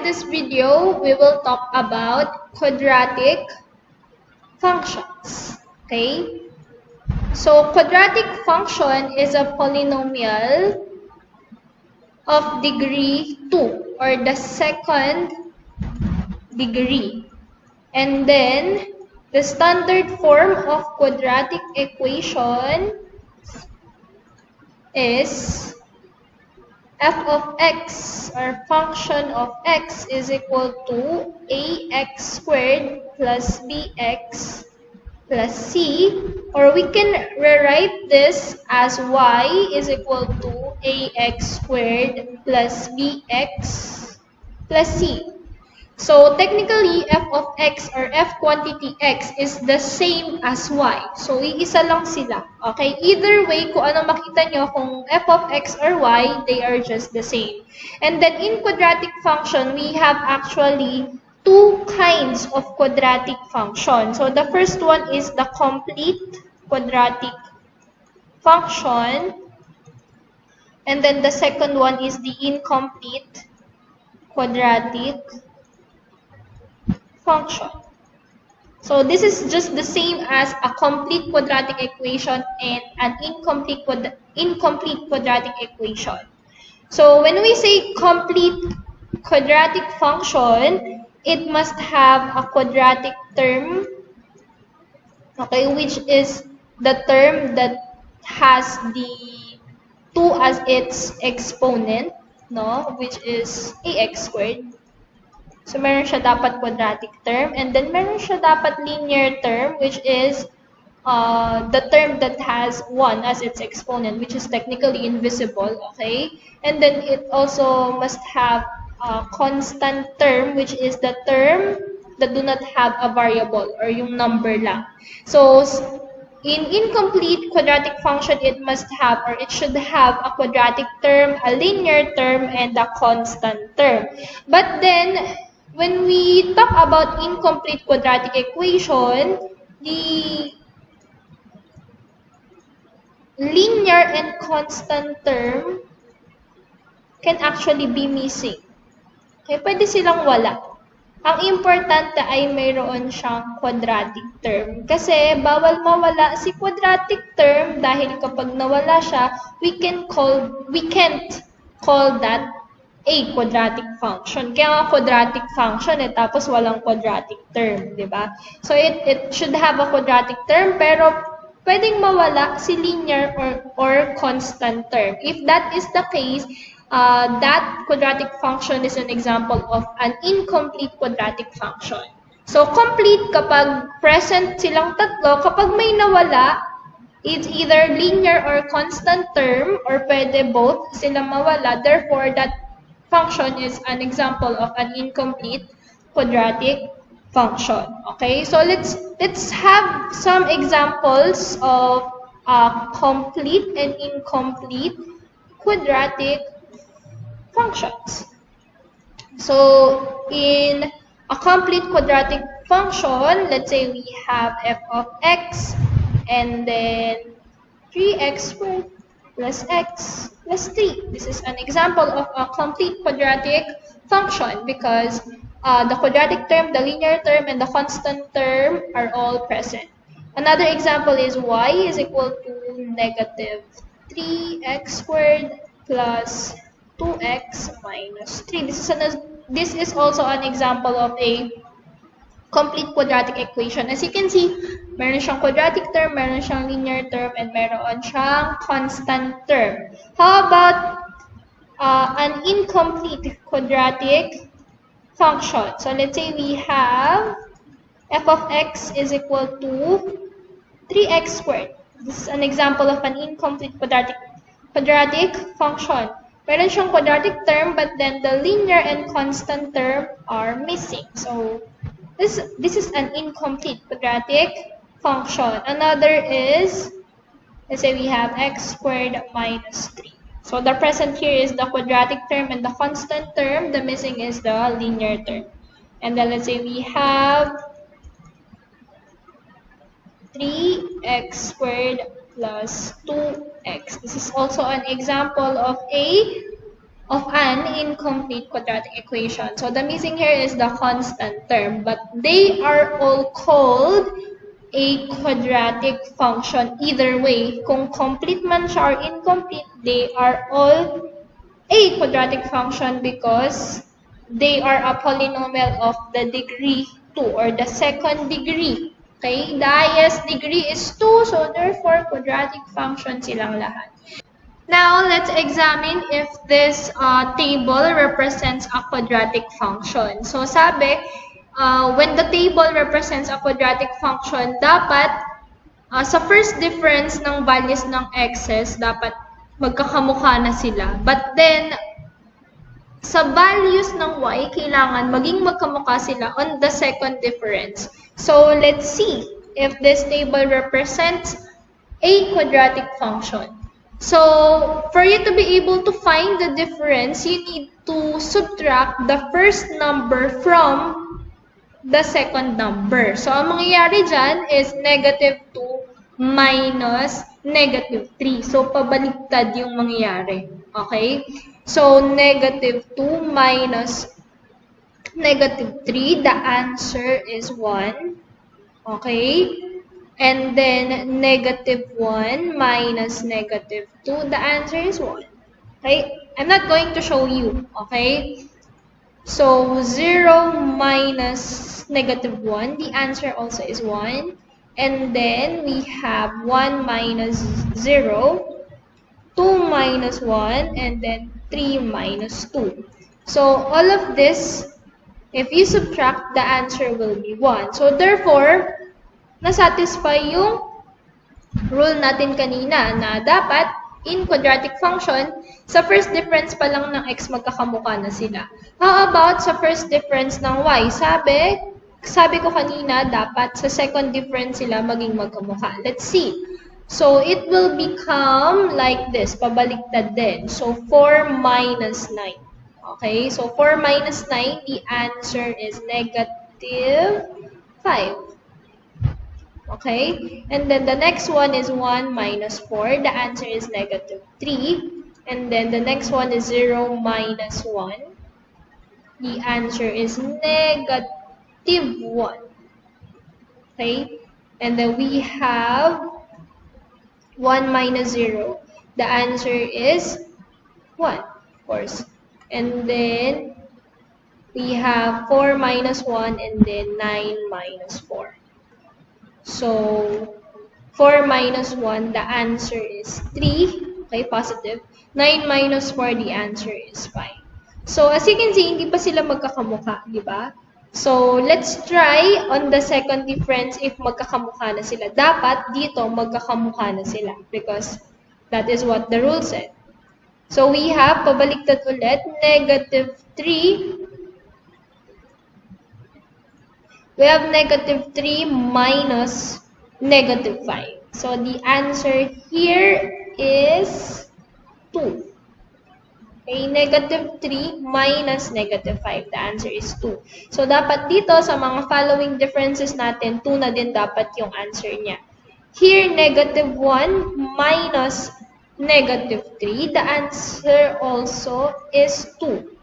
this video, we will talk about quadratic functions. Okay? So, quadratic function is a polynomial of degree 2 or the second degree. And then, the standard form of quadratic equation is f of x or function of x is equal to ax squared plus bx plus c, or we can rewrite this as y is equal to ax squared plus bx plus c. So technically, f of x or f quantity x is the same as y. So iisa lang sila. Okay? Either way, kung ano makita nyo, kung f of x or y, they are just the same. And then in quadratic function, we have actually two kinds of quadratic function. So the first one is the complete quadratic function. And then the second one is the incomplete quadratic function. So this is just the same as a complete quadratic equation and an incomplete quadratic equation. So when we say complete quadratic function, it must have a quadratic term, okay, which is the term that has the 2 as its exponent, no, which is ax squared. So, meron siya dapat quadratic term. And then, meron siya dapat linear term, which is the term that has 1 as its exponent, which is technically invisible, okay? And then, it also must have a constant term, which is the term that do not have a variable, or yung number lang. So, in incomplete quadratic function, it must have, or it should have, a quadratic term, a linear term, and a constant term. But then, when we talk about incomplete quadratic equation, the linear and constant term can actually be missing. Okay, pwede silang wala. Ang importante ay mayroon siyang quadratic term. Kasi bawal mawala si quadratic term dahil kapag nawala siya, we can't call that a quadratic function. Kaya nga quadratic function tapos walang quadratic term, di ba? So it should have a quadratic term pero pwedeng mawala si linear or constant term. If that is the case, that quadratic function is an example of an incomplete quadratic function. So complete kapag present silang tatlo, kapag may nawala, it's either linear or constant term or pwede both silang mawala. Therefore, that function is an example of an incomplete quadratic function. Okay, so let's have some examples of complete and incomplete quadratic functions. So in a complete quadratic function, let's say we have f of x and then 3x squared plus x plus 3. This is an example of a complete quadratic function because the quadratic term, the linear term, and the constant term are all present. Another example is y is equal to negative 3x squared plus 2x minus 3. This is also an example of a complete quadratic equation. As you can see, meron siyang quadratic term, meron siyang linear term, and meron siyang constant term. How about an incomplete quadratic function? So let's say we have f of x is equal to 3x squared. This is an example of an incomplete quadratic function. Meron siyang quadratic term, but then the linear and constant term are missing. So this is an incomplete quadratic function. Another is, let's say we have x squared minus 3. So the present here is the quadratic term and the constant term. The missing is the linear term. And then let's say we have 3x squared plus 2x. This is also an example of a of an incomplete quadratic equation. So the missing here is the constant term, but they are all called a quadratic function either way. Kung complete man siya or incomplete, they are all a quadratic function because they are a polynomial of the degree 2 or the second degree. Okay? The highest degree is 2, so therefore quadratic function silang lahat. Now, let's examine if this table represents a quadratic function. So, sabi, when the table represents a quadratic function, dapat sa first difference ng values ng x's, dapat magkakamukha na sila. But then, sa values ng y, kailangan maging magkamukha sila on the second difference. So, let's see if this table represents a quadratic function. So, for you to be able to find the difference, you need to subtract the first number from the second number. So, ang mangyayari dyan is negative 2 minus negative 3. So, pabaliktad yung mangyayari. Okay? So, negative 2 minus negative 3, the answer is 1. Okay? And then, negative 1 minus negative 2, the answer is 1. Okay? I'm not going to show you. Okay? So, 0 minus negative 1, the answer also is 1. And then, we have 1 minus 0, 2 minus 1, and then 3 minus 2. So, all of this, if you subtract, the answer will be 1. So, therefore, na-satisfy yung rule natin kanina na dapat in quadratic function, sa first difference pa lang ng x magkakamukha na sila. How about sa first difference ng y? Sabi ko kanina, dapat sa second difference sila maging magkamukha. Let's see. So, it will become like this, pabaliktad din. So, 4 minus 9. Okay? So, 4 minus 9, the answer is negative 5. Okay? And then the next one is 1 minus 4. The answer is negative 3. And then the next one is 0 minus 1. The answer is negative 1. Okay? And then we have 1 minus 0. The answer is 1, of course. And then we have 4 minus 1 and then 9 minus 4. So, 4 minus 1, the answer is 3. Okay, positive. 9 minus 4, the answer is 5. So, as you can see, hindi pa sila magkakamukha, di ba? So, let's try on the second difference if magkakamukha na sila. Dapat dito magkakamukha na sila because that is what the rule said. So, we have, pabaliktad ulit, negative 3. We have negative 3 minus negative 5. So, the answer here is 2. Okay, negative 3 minus negative 5. The answer is 2. So, dapat dito sa mga following differences natin, 2 na din dapat yung answer niya. Here, negative 1 minus negative 3. The answer also is 2.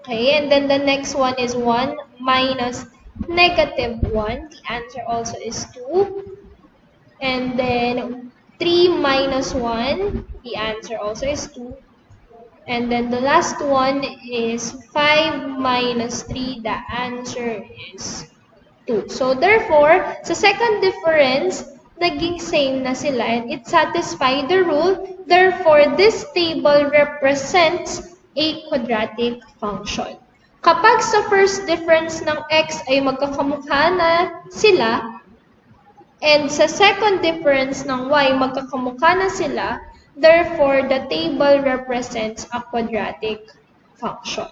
Okay, and then the next one is 1 minus negative 1. The answer also is 2. And then 3 minus 1. The answer also is 2. And then the last one is 5 minus 3. The answer is 2. So therefore, sa second difference, naging same na sila and it satisfied the rule. Therefore, this table represents a quadratic function. Kapag sa first difference ng x ay magkakamukha na sila, and sa second difference ng y magkakamukha na sila, therefore, the table represents a quadratic function.